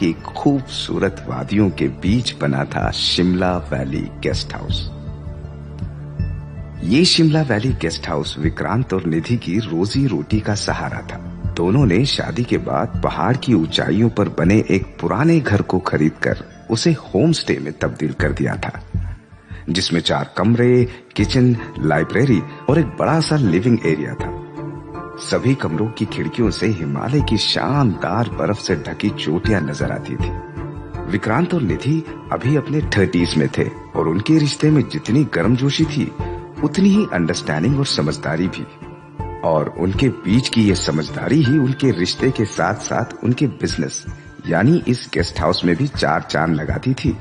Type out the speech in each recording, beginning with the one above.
की खूबसूरत वादियों के बीच बना था शिमला वैली गेस्ट हाउस। ये Shimla valley guest house Vikrant और निधि की रोजी रोटी का सहारा था। दोनों ने शादी के बाद पहाड़ की ऊंचाइयों पर बने एक पुराने घर को खरीदकर उसे होम स्टे में तब्दील कर दिया था, जिसमें 4 कमरे, किचन, लाइब्रेरी और एक बड़ा सा लिविंग एरिया था। सभी कमरों की खिड़कियों से हिमालय की शानदार बर्फ से ढकी चोटियां नजर आती थी। विक्रांत और निधि अभी अपने 30s में थे और उनके रिश्ते में जितनी गर्मजोशी थी उतनी ही अंडरस्टैंडिंग और समझदारी भी। और उनके बीच की ये समझदारी ही उनके रिश्ते के साथ साथ उनके बिजनेस यानी इस गेस्ट हाउस में भी 4 चांद लगाती थी।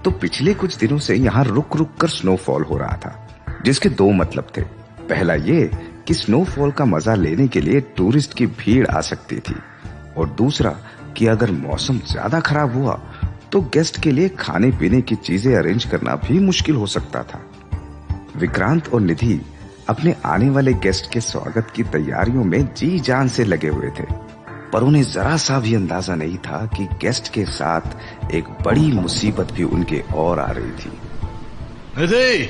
तो पिछले कुछ दिनों से यहाँ रुक रुक कर स्नोफॉल हो रहा था, जिसके 2 मतलब थे। पहला ये कि स्नोफॉल का मजा लेने के लिए टूरिस्ट की भीड़ आ सकती थी, और दूसरा कि अगर मौसम ज्यादा खराब हुआ तो गेस्ट के लिए खाने पीने की चीजें अरेंज करना भी मुश्किल हो सकता था। विक्रांत और निधि अपने आने वाले गेस्ट के स्वागत की तैयारियों में जी जान से लगे हुए थे, पर उन्हें जरा सा भी अंदाजा नहीं था कि गेस्ट के साथ एक बड़ी मुसीबत भी उनके और आ रही थी। निधि,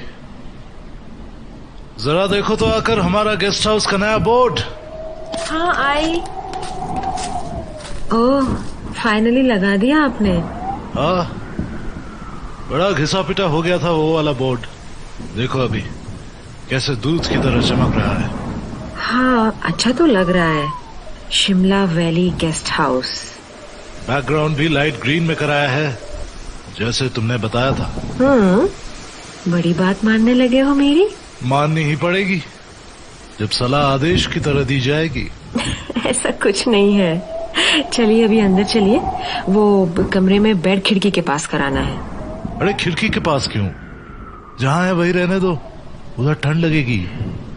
जरा देखो तो आकर हमारा गेस्ट हाउस का नया बोर्ड। हाँ आई। ओह, फाइनली लगा दिया आपने। हाँ, बड़ा घिसा पिटा हो गया था वो वाला बोर्ड। देखो अभी कैसे दूध की तरह चमक रहा है। हाँ, अच्छा तो लग रहा है। Shimla valley guest house. Background भी लाइट ग्रीन में कराया है, जैसे तुमने बताया था। बड़ी बात मानने लगे हो मेरी। माननी ही पड़ेगी जब सलाह आदेश की तरह दी जाएगी। ऐसा कुछ नहीं है। चलिए अभी अंदर चलिए, वो कमरे में बेड खिड़की के पास कराना है। अरे खिड़की के पास क्यों? जहाँ है वही रहने दो, उधर ठंड लगेगी।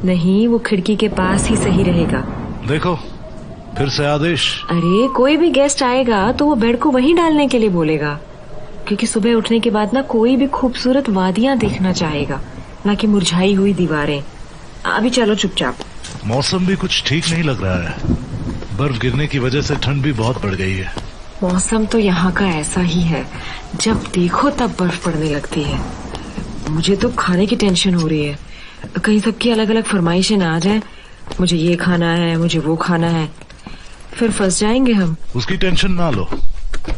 नहीं, वो खिड़की के पास ही सही रहेगा। देखो फिर से आदेश। अरे कोई भी गेस्ट आएगा तो वो बेड को वहीं डालने के लिए बोलेगा, क्योंकि सुबह उठने के बाद ना कोई भी खूबसूरत वादियां देखना चाहेगा, ना कि मुरझाई हुई दीवारें। अभी चलो चुपचाप। मौसम भी कुछ ठीक नहीं लग रहा है। बर्फ गिरने की वजह से ठंड भी बहुत बढ़ गई है। मौसम तो यहाँ का ऐसा ही है, जब देखो तब बर्फ पड़ने लगती है। मुझे तो खाने की टेंशन हो रही है, कहीं सबकी अलग अलग फरमाइशें ना आ जाए। मुझे ये खाना है, मुझे वो खाना है, फिर फंस जाएंगे हम। उसकी टेंशन ना लो,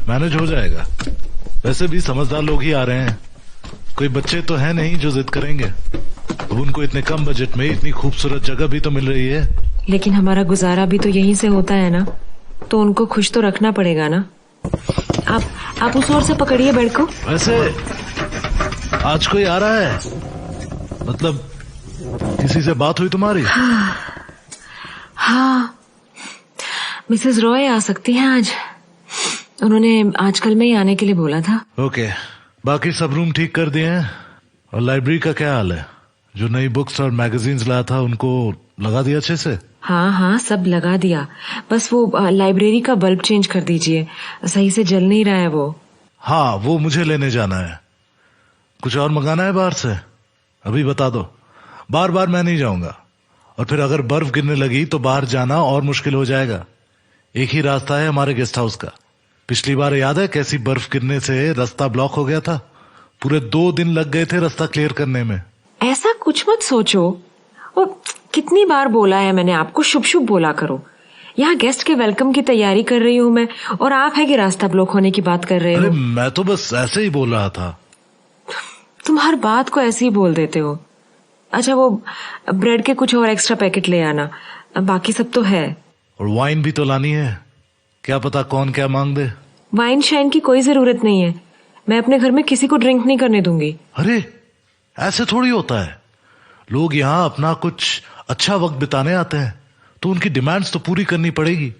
मैनेज हो जाएगा। वैसे भी समझदार लोग ही आ रहे हैं, कोई बच्चे तो है नहीं जो जिद करेंगे। अब उनको इतने कम बजट में इतनी खूबसूरत जगह भी तो मिल रही है। लेकिन हमारा गुजारा भी तो यहीं से होता है ना, तो उनको खुश तो रखना पड़ेगा ना। आप उस ओर से पकड़िए बेड को। वैसे आज कोई आ रहा है? मतलब किसी से बात हुई तुम्हारी? हाँ, मिसेस रॉय आ सकती हैं आज। उन्होंने आजकल में ही आने के लिए बोला था। ओके, बाकी सब रूम ठीक कर दिए हैं? और लाइब्रेरी का क्या हाल है? जो नई बुक्स और मैगजीन्स लाया था उनको लगा दिया अच्छे से? हाँ, सब लगा दिया। बस वो लाइब्रेरी का बल्ब चेंज कर दीजिए, सही से जल नहीं रहा है वो। हाँ, वो मुझे लेने जाना है। कुछ और मंगाना है बाहर से? अभी बता दो, बार बार मैं नहीं जाऊंगा। और फिर अगर बर्फ गिरने लगी तो बाहर जाना और मुश्किल हो जाएगा। एक ही रास्ता है हमारे गेस्ट हाउस का। पिछली बार याद है कैसी बर्फ गिरने से रास्ता ब्लॉक हो गया था? पूरे 2 दिन लग गए थे रास्ता क्लियर करने में। ऐसा कुछ मत सोचो। और कितनी बार बोला है मैंने आपको, शुभ शुभ बोला करो। यहाँ गेस्ट के वेलकम की तैयारी कर रही हूँ मैं, और आप है कि रास्ता ब्लॉक होने की बात कर रहे हो। अरे मैं तो बस ऐसे ही बोल रहा था। तुम हर बात को ऐसे ही बोल देते हो। अच्छा, वो ब्रेड के कुछ और एक्स्ट्रा पैकेट ले आना, बाकी सब तो है। और वाइन भी तो लानी है, क्या पता कौन क्या मांग दे। वाइन शाइन की कोई जरूरत नहीं है, मैं अपने घर में किसी को ड्रिंक नहीं करने दूंगी। अरे ऐसे थोड़ी होता है, लोग यहाँ अपना कुछ अच्छा वक्त बिताने आते हैं तो उनकी डिमांड्स तो पूरी करनी पड़ेगी।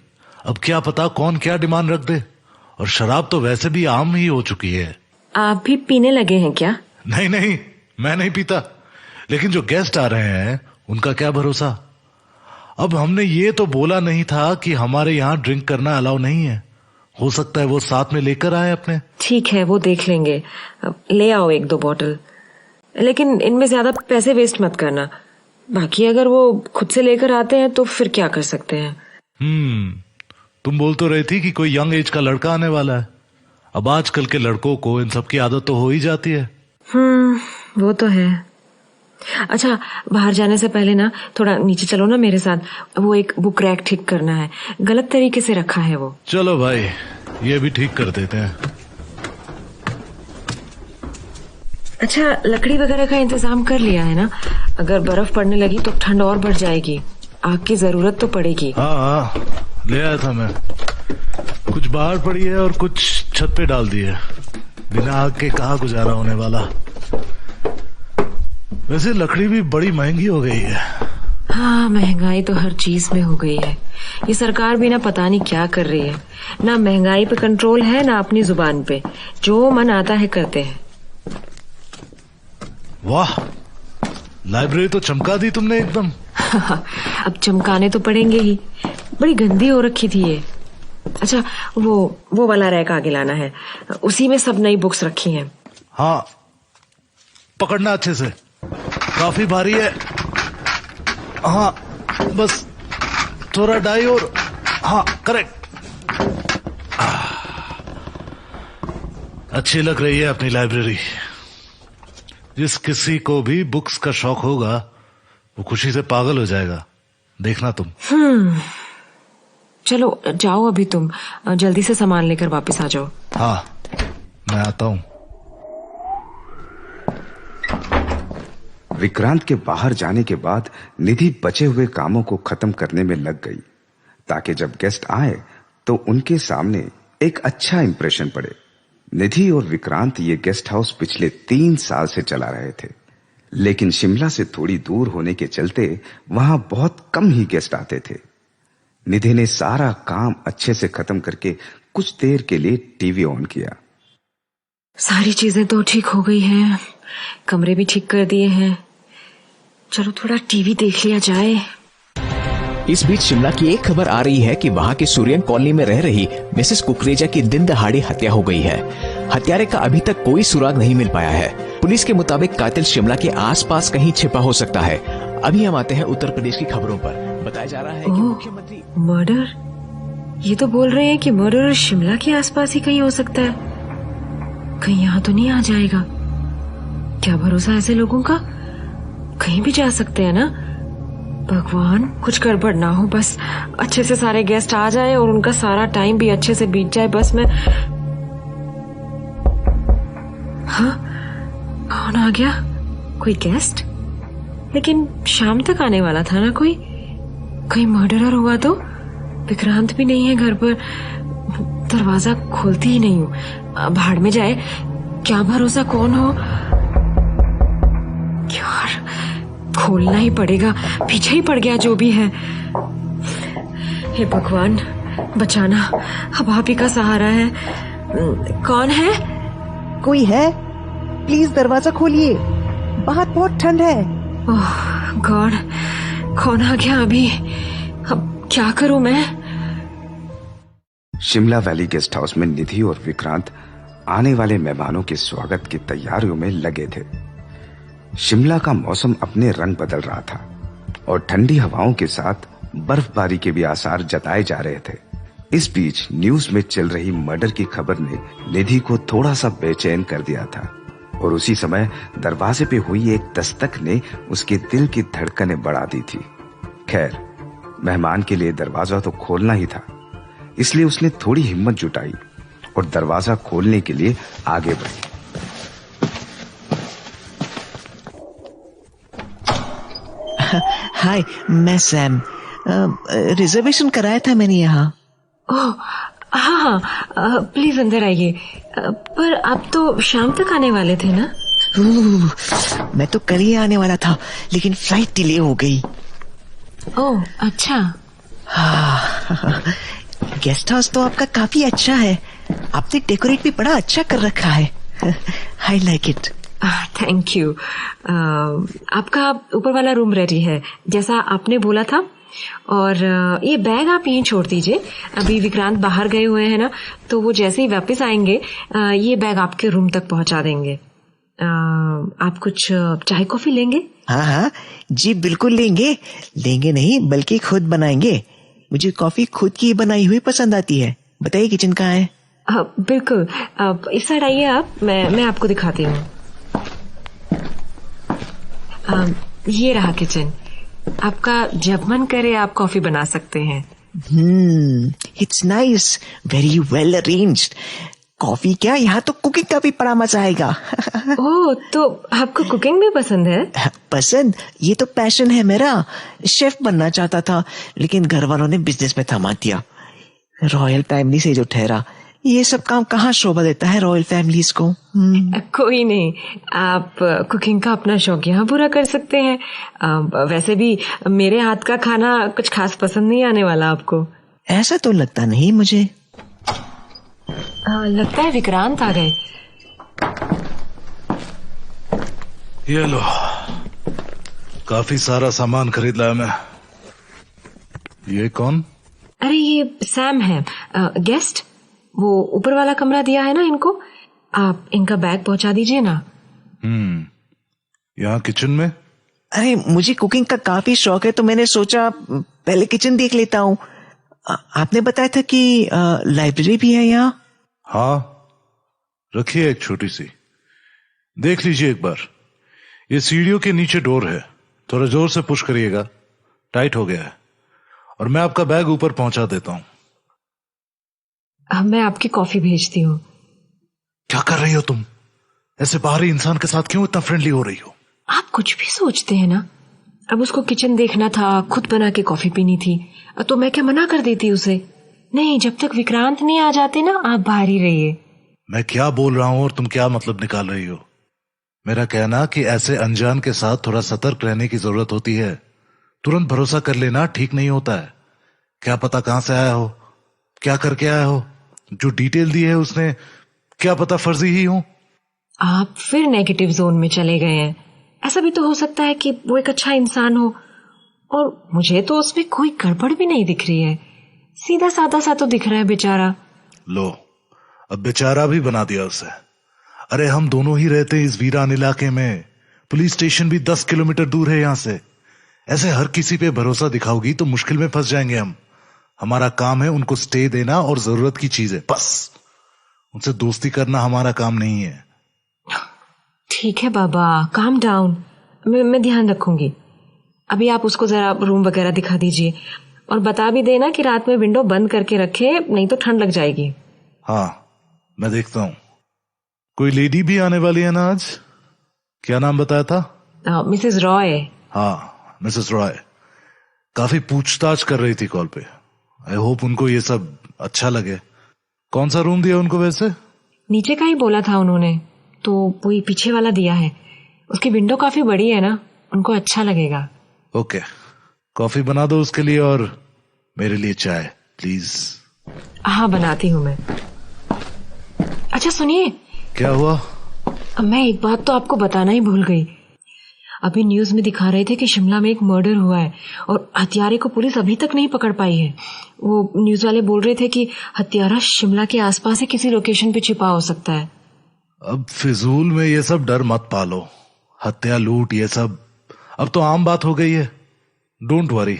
अब क्या पता कौन क्या डिमांड रख दे। और शराब तो वैसे भी आम ही हो चुकी है। आप भी पीने लगे हैं क्या? नहीं, मैं नहीं पीता, लेकिन जो गेस्ट आ रहे हैं उनका क्या भरोसा। अब हमने ये तो बोला नहीं था कि हमारे यहाँ ड्रिंक करना अलाउ नहीं है। हो सकता है वो साथ में लेकर आए अपने। ठीक है, वो देख लेंगे। ले आओ 1-2 बॉटल, लेकिन इनमें ज्यादा पैसे वेस्ट मत करना। बाकी अगर वो खुद से लेकर आते हैं तो फिर क्या कर सकते हैं। तुम बोल तो रही थी कि कोई यंग एज का लड़का आने वाला है। अब आजकल के लड़कों को इन सब की आदत तो हो ही जाती है। वो तो है। अच्छा, बाहर जाने से पहले ना थोड़ा नीचे चलो ना मेरे साथ। वो एक बुक रैक ठीक करना है, गलत तरीके से रखा है वो। चलो भाई, ये भी ठीक कर देते हैं। अच्छा, लकड़ी वगैरह का इंतजाम कर लिया है ना? अगर बर्फ पड़ने लगी तो ठंड और बढ़ जाएगी, आग की जरूरत तो पड़ेगी। हाँ, ले आया था मैं। कुछ बाहर पड़ी है और कुछ छत पे डाल दी है। बिना आग के कहाँ गुजारा होने वाला। वैसे लकड़ी भी बड़ी महंगी हो गई है। हाँ, महंगाई तो हर चीज में हो गई है। ये सरकार भी ना पता नहीं क्या कर रही है। ना महंगाई पे कंट्रोल है, ना अपनी जुबान पे। जो मन आता है करते हैं। वाह, लाइब्रेरी तो चमका दी तुमने एकदम। अब चमकाने तो पड़ेंगे ही, बड़ी गंदी हो रखी थी ये। अच्छा, वो वाला रैक आगे लाना है, उसी में सब नई बुक्स रखी हैं। हाँ, पकड़ना अच्छे से, काफी भारी है। हाँ, बस थोड़ा डाई और। हाँ, करेक्ट। अच्छी लग रही है अपनी लाइब्रेरी। जिस किसी को भी बुक्स का शौक होगा वो खुशी से पागल हो जाएगा, देखना तुम। चलो जाओ, अभी तुम जल्दी से सामान लेकर वापस आ जाओ। हाँ, मैं आता हूं। विक्रांत के बाहर जाने के बाद निधि बचे हुए कामों को खत्म करने में लग गई, ताकि जब गेस्ट आए तो उनके सामने एक अच्छा इंप्रेशन पड़े। निधि और विक्रांत ये गेस्ट हाउस पिछले 3 साल से चला रहे थे, लेकिन शिमला से थोड़ी दूर होने के चलते वहां बहुत कम ही गेस्ट आते थे। निधि ने सारा काम अच्छे से खत्म करके कुछ देर के लिए टीवी ऑन किया। सारी चीजें तो ठीक हो गई हैं, कमरे भी ठीक कर दिए हैं। चलो थोड़ा टीवी देख लिया जाए। इस बीच शिमला की एक खबर आ रही है कि वहां के सूर्यन कॉलोनी में रह रही मिसेस कुकरेजा की दिन दहाड़ी हत्या हो गई है। हत्यारे का अभी तक कोई सुराग नहीं मिल पाया है। पुलिस के मुताबिक कातिल शिमला के आसपास कहीं छिपा हो सकता है। अभी हम आते हैं उत्तर प्रदेश की खबरों पर। बताया जा रहा है कि मुख्यमंत्री मर्डर। ये तो बोल रहे हैं कि मर्डर शिमला के आसपास ही कहीं हो सकता है। कहीं यहाँ तो नहीं आ जाएगा? क्या भरोसा ऐसे लोगों का, कहीं भी जा सकते हैं ना। भगवान, कुछ गड़बड़ ना हो, बस अच्छे से सारे गेस्ट आ जाए और उनका सारा टाइम भी अच्छे से बीत जाए। बस मैं। हाँ, कौन आ गया? कोई गेस्ट? लेकिन शाम तक आने वाला था ना कोई। कहीं मर्डरर हुआ तो? विक्रांत भी नहीं है घर पर, दरवाजा खोलती ही नहीं हूँ। भाड़ में जाए, क्या भरोसा कौन हो। यार, खोलना ही पड़ेगा, पीछे ही पड़ गया जो भी है। हे भगवान, बचाना, अब आप ही का सहारा है। कौन है? कोई है? प्लीज दरवाजा खोलिए, बाहर बहुत ठंड है। ओह गॉड, कौन आ गया अभी? अब क्या करूं मैं? शिमला वैली गेस्ट हाउस में निधि और विक्रांत आने वाले मेहमानों के स्वागत की तैयारियों में लगे थे। शिमला का मौसम अपने रंग बदल रहा था और ठंडी हवाओं के साथ बर्फबारी के भी आसार जताए जा रहे थे। इस बीच न्यूज में चल रही मर्डर की खबर ने निधि को थोड़ा सा बेचैन कर दिया था और उसी समय दरवाजे पे हुई एक दस्तक ने उसके दिल की धड़कनें बढ़ा दी थी। खैर, मेहमान के लिए दरवाजा तो खोलना ही था, इसलिए उसने थोड़ी हिम्मत जुटाई और दरवाजा खोलने के लिए आगे बढ़ी। हाय, मैं सैम। रिजर्वेशन कराया था मैंने यहाँ। ओह हाँ हाँ, प्लीज अंदर आइए। पर आप तो शाम तक आने वाले थे ना? मैं तो कल ही आने वाला था, लेकिन फ्लाइट डिले हो गई। ओह अच्छा। गेस्ट हाउस तो आपका काफी अच्छा है। आपने डेकोरेट भी बड़ा अच्छा कर रखा है। I like it. Thank you. आपका ऊपर वाला रूम रेडी है जैसा आपने बोला था। और ये बैग आप यहीं छोड़ दीजिए। अभी विक्रांत बाहर गए हुए हैं ना, तो वो जैसे ही वापस आएंगे ये बैग आपके रूम तक पहुंचा देंगे। आप कुछ चाय कॉफी लेंगे? हाँ हाँ जी, बिल्कुल लेंगे। लेंगे नहीं बल्कि खुद बनाएंगे। मुझे कॉफी खुद की बनाई हुई पसंद आती है। बताइए किचन कहाँ है? बिल्कुल, आप इस साइड आइए। आप मैं आपको दिखाती हूँ। ये रहा किचन। आपका जब मन करे आप कॉफी बना सकते हैं। It's nice, very well arranged. Coffee क्या, यहाँ तो कुकिंग का भी बड़ा मजा आएगा। ओह, तो आपको कुकिंग भी पसंद है? पसंद? ये तो पैशन है मेरा। शेफ बनना चाहता था, लेकिन घर वालों ने बिजनेस में थमा दिया। रॉयल फैमिली से जो ठहरा, ये सब काम कहाँ शोभा देता है रॉयल फैमिलीज को। कोई नहीं, आप कुकिंग का अपना शौक यहाँ पूरा कर सकते हैं। वैसे भी मेरे हाथ का खाना कुछ खास पसंद नहीं आने वाला आपको। ऐसा तो लगता नहीं मुझे। लगता है विक्रांत आ गए। ये लो, काफी सारा सामान खरीद लाया मैं। ये कौन? अरे ये सैम है, गेस्ट। वो ऊपर वाला कमरा दिया है ना इनको, आप इनका बैग पहुंचा दीजिए ना। यहाँ किचन में? अरे मुझे कुकिंग का काफी शौक है, तो मैंने सोचा पहले किचन देख लेता हूँ। आपने बताया था कि लाइब्रेरी भी है यहाँ? हाँ, रखिए एक छोटी सी, देख लीजिए एक बार। ये सीढ़ियों के नीचे डोर है, थोड़ा जोर से पुश करिएगा, टाइट हो गया है। और मैं आपका बैग ऊपर पहुंचा देता हूँ। मैं आपकी कॉफी भेजती हूँ। क्या कर रही हो तुम? ऐसे बाहरी इंसान के साथ क्यों इतना फ्रेंडली हो रही हो? आप कुछ भी सोचते हैं ना। अब उसको किचन देखना था, खुद बना के कॉफी पीनी थी, तो मैं क्या मना कर देती उसे? नहीं, जब तक विक्रांत नहीं आ जाते ना, आप बाहर ही रहिए। मैं क्या बोल रहा हूँ और तुम क्या मतलब निकाल रही हो? मेरा कहना कि ऐसे अनजान के साथ थोड़ा सतर्क रहने की जरूरत होती है। तुरंत भरोसा कर लेना ठीक नहीं होता है। क्या पता कहां से आया हो, क्या करके आया हो। जो डिटेल दी है उसने, क्या पता फर्जी ही हो। आप फिर नेगेटिव जोन में चले गए हैं। ऐसा भी तो हो सकता है कि वो एक अच्छा इंसान हो, और मुझे तो उसमें कोई गड़बड़ भी नहीं दिख रही है। सीधा साधा सा तो दिख रहा है बेचारा। लो, अब बेचारा भी बना दिया उसे। अरे हम दोनों ही रहते हैं इस वीरान इलाके में। पुलिस स्टेशन भी 10 किलोमीटर दूर है यहाँ से। ऐसे हर किसी पे भरोसा दिखाओगी तो मुश्किल में फंस जाएंगे हम। हमारा काम है उनको स्टे देना और जरूरत की चीजें, बस। उनसे दोस्ती करना हमारा काम नहीं है। ठीक है बाबा, काम डाउन। मैं ध्यान रखूंगी। अभी आप उसको जरा रूम वगैरह दिखा दीजिए, और बता भी देना कि रात में विंडो बंद करके रखे, नहीं तो ठंड लग जाएगी। हाँ, मैं देखता हूँ। कोई लेडी भी आने वाली है ना आज? क्या नाम बताया था? मिसेस रॉय। हाँ, मिसेस रॉय। काफी पूछताछ कर रही थी कॉल पे। आई होप उनको ये सब अच्छा लगे। कौन सा रूम दिया उनको वैसे? नीचे का ही बोला था उन्होंने, तो वही पीछे वाला दिया है। उसकी विंडो काफी बड़ी है ना, उनको अच्छा लगेगा। ओके, कॉफी बना दो उसके लिए, और मेरे लिए चाय प्लीज। हाँ, बनाती हूँ मैं। अच्छा सुनिए। क्या हुआ? मैं एक बात तो आपको बताना ही भूल गई। अभी न्यूज में दिखा रहे थे कि शिमला में एक मर्डर हुआ है, और हत्यारे को पुलिस अभी तक नहीं पकड़ पाई है। वो न्यूज वाले बोल रहे थे कि हत्यारा शिमला के आसपास ही किसी लोकेशन पे छिपा हो सकता है। अब फिजूल में ये सब डर मत पालो। हत्या, लूट, ये सब अब तो आम बात हो गई है। डोंट वरी,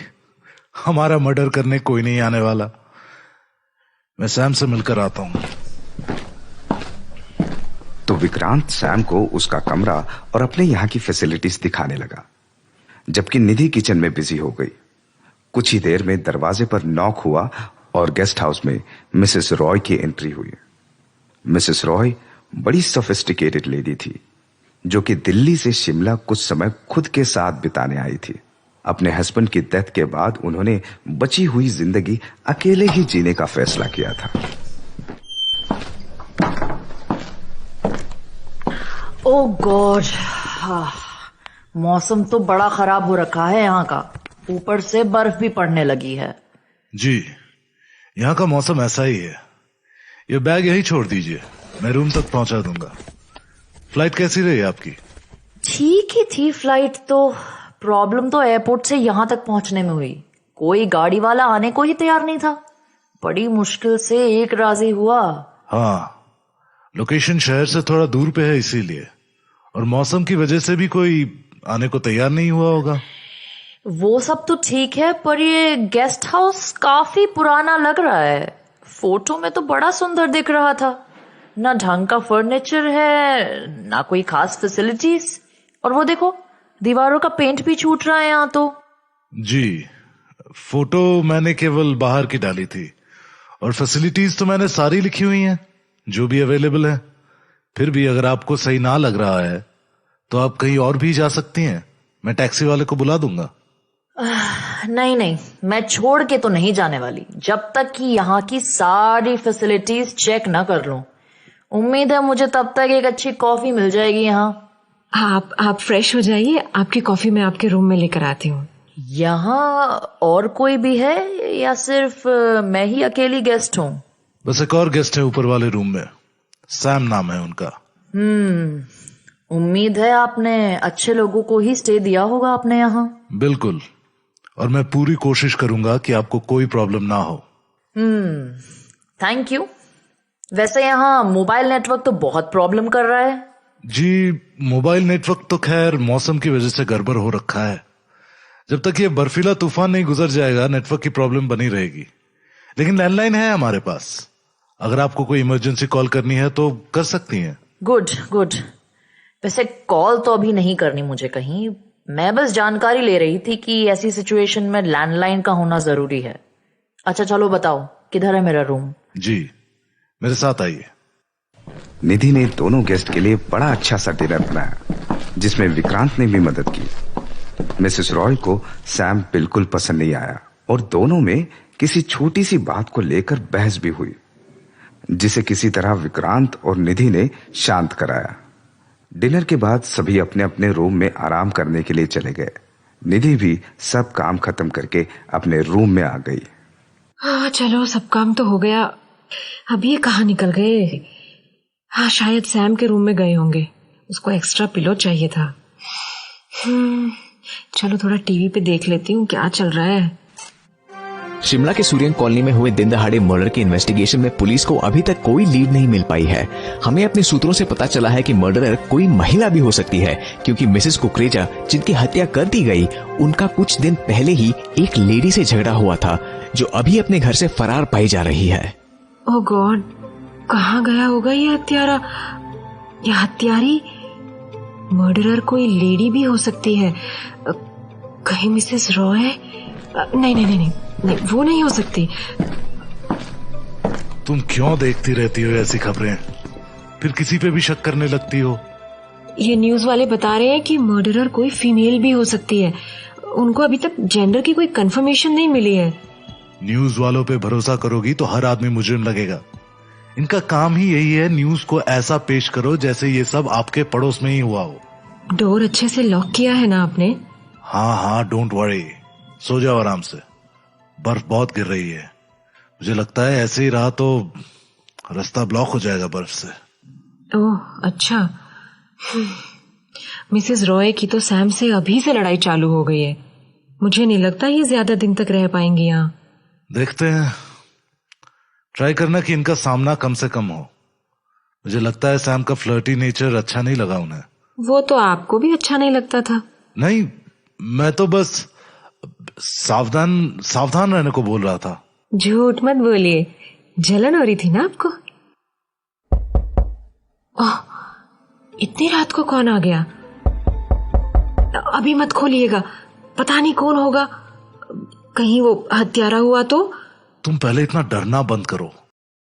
हमारा मर्डर करने कोई नहीं आने वाला। मैं सैम से मिलकर आता हूं। तो विक्रांत सैम को उसका कमरा और अपने यहाँ की फैसिलिटीज दिखाने लगा, जबकि निधि किचन में बिजी हो गई। कुछ ही देर में दरवाजे पर नॉक हुआ और गेस्ट हाउस में मिसेस रॉय की एंट्री हुई। मिसेस रॉय बड़ी सोफिस्टिकेटेड लेडी थी, जो कि दिल्ली से शिमला कुछ समय खुद के साथ बिताने आई थी। अपने हस्बैंड की डेथ के बाद उन्होंने बची हुई जिंदगी अकेले ही जीने का फैसला किया था। ओह गॉड, मौसम तो बड़ा खराब हो रखा है यहाँ का। ऊपर से बर्फ भी पड़ने लगी है। जी, यहाँ का मौसम ऐसा ही है। ये बैग यही छोड़ दीजिए, मैं रूम तक पहुंचा दूंगा। फ्लाइट कैसी रही आपकी? ठीक ही थी फ्लाइट तो। प्रॉब्लम तो एयरपोर्ट से यहाँ तक पहुंचने में हुई। कोई गाड़ी वाला आने को ही तैयार नहीं था। बड़ी मुश्किल से एक राजी हुआ। हाँ, लोकेशन शहर से थोड़ा दूर पे है इसीलिए, और मौसम की वजह से भी कोई आने को तैयार नहीं हुआ होगा। वो सब तो ठीक है, पर ये गेस्ट हाउस काफी पुराना लग रहा है। फोटो में तो बड़ा सुंदर दिख रहा था। ना ढंग का फर्नीचर है, ना कोई खास फैसिलिटीज। और वो देखो, दीवारों का पेंट भी छूट रहा है यहाँ तो। जी, फोटो मैंने केवल बाहर की डाली थी और फैसिलिटीज तो मैंने सारी लिखी हुई हैं जो भी अवेलेबल है। फिर भी अगर आपको सही ना लग रहा है तो आप कहीं और भी जा सकती हैं। मैं टैक्सी वाले को बुला दूंगा। नहीं, मैं छोड़ के तो नहीं जाने वाली जब तक कि यहाँ की सारी फैसिलिटीज चेक ना कर लूं। उम्मीद है मुझे तब तक एक अच्छी कॉफी मिल जाएगी यहाँ। आप फ्रेश हो जाइए, आपकी कॉफी मैं आपके रूम में लेकर आती हूँ। यहाँ और कोई भी है या सिर्फ मैं ही अकेली गेस्ट हूँ? बस एक और गेस्ट है ऊपर वाले रूम में, सैम नाम है उनका। उम्मीद है आपने अच्छे लोगों को ही स्टे दिया होगा अपने यहाँ। बिल्कुल, और मैं पूरी कोशिश करूंगा कि आपको कोई प्रॉब्लम ना हो। Thank you. वैसे यहाँ मोबाइल नेटवर्क तो बहुत प्रॉब्लम कर रहा है। जी, मोबाइल नेटवर्क तो खैर मौसम की वजह से गड़बड़ हो रखा है। जब तक ये बर्फीला तूफान नहीं गुजर जाएगा नेटवर्क की प्रॉब्लम बनी रहेगी। लेकिन लैंडलाइन है हमारे पास, अगर आपको कोई इमरजेंसी कॉल करनी है तो कर सकती हैं। गुड। वैसे कॉल तो अभी नहीं करनी मुझे कहीं। मैं बस जानकारी ले रही थी कि ऐसी सिचुएशन में लैंडलाइन का होना जरूरी है। अच्छा चलो बताओ, किधर है मेरा रूम? जी, मेरे साथ आइए। निधि ने दोनों गेस्ट के लिए बड़ा अच्छा सा डिनर बनाया जिसमें विक्रांत ने भी मदद की। मिसेस रॉय को सैम बिल्कुल पसंद नहीं आया और दोनों में किसी छोटी सी बात को लेकर बहस भी हुई, जिसे किसी तरह विक्रांत और निधि ने शांत कराया। डिनर के बाद सभी अपने अपने रूम में आराम करने के लिए चले गए। निधि भी सब काम खत्म करके अपने रूम में आ गई। चलो, सब काम तो हो गया। अब ये कहाँ निकल गए? शायद सैम के रूम में गए होंगे, उसको एक्स्ट्रा पिलो चाहिए था। चलो थोड़ा टीवी पे देख लेती हूँ क्या चल रहा है। शिमला के सूर्यन कॉलोनी में हुए दिन दहाड़े मर्डर के इन्वेस्टिगेशन में पुलिस को अभी तक कोई लीड नहीं मिल पाई है। हमें अपने सूत्रों से पता चला है कि मर्डरर कोई महिला भी हो सकती है, क्योंकि मिसेस कुकरेजा जिनकी हत्या कर दी गई, उनका कुछ दिन पहले ही एक लेडी से झगड़ा हुआ था जो अभी अपने घर से फरार पाई जा रही है। ओह गॉड, कहाँ गया होगा ये हत्यारा या हत्यारी? मर्डरर कोई लेडी भी हो सकती है। कहीं मिसेस रॉय? नहीं, वो नहीं हो सकती। तुम क्यों देखती रहती हो ऐसी खबरें, फिर किसी पे भी शक करने लगती हो? ये न्यूज वाले बता रहे हैं कि मर्डरर कोई फीमेल भी हो सकती है। उनको अभी तक जेंडर की कोई कंफर्मेशन नहीं मिली है। न्यूज वालों पे भरोसा करोगी तो हर आदमी मुजरिम लगेगा। इनका काम ही यही है, न्यूज को ऐसा पेश करो जैसे ये सब आपके पड़ोस में ही हुआ हो। डोर अच्छे से लॉक किया है ना आपने? हाँ, डोंट वरी, सो जाओ आराम से। बर्फ बहुत गिर रही है, मुझे लगता है ऐसे ही रहा तो रास्ता ब्लॉक हो जाएगा बर्फ से। ओह अच्छा। मिसेस रॉय की तो सैम से अभी से लड़ाई चालू हो गई है। मुझे नहीं लगता ये ज्यादा दिन तक रह पाएंगी यहाँ। देखते हैं, ट्राई करना कि इनका सामना कम से कम हो। मुझे लगता है सैम का फ्लर्टी नेचर अच्छा नहीं लगा उन्हें। वो तो आपको भी अच्छा नहीं लगता था। नहीं, मैं तो बस सावधान रहने को बोल रहा था। झूठ मत बोलिए, जलन हो रही थी ना आपको? ओह, इतनी रात को कौन आ गया? अभी मत खोलिएगा, पता नहीं कौन होगा। कहीं वो हत्यारा हुआ तो? तुम पहले इतना डरना बंद करो।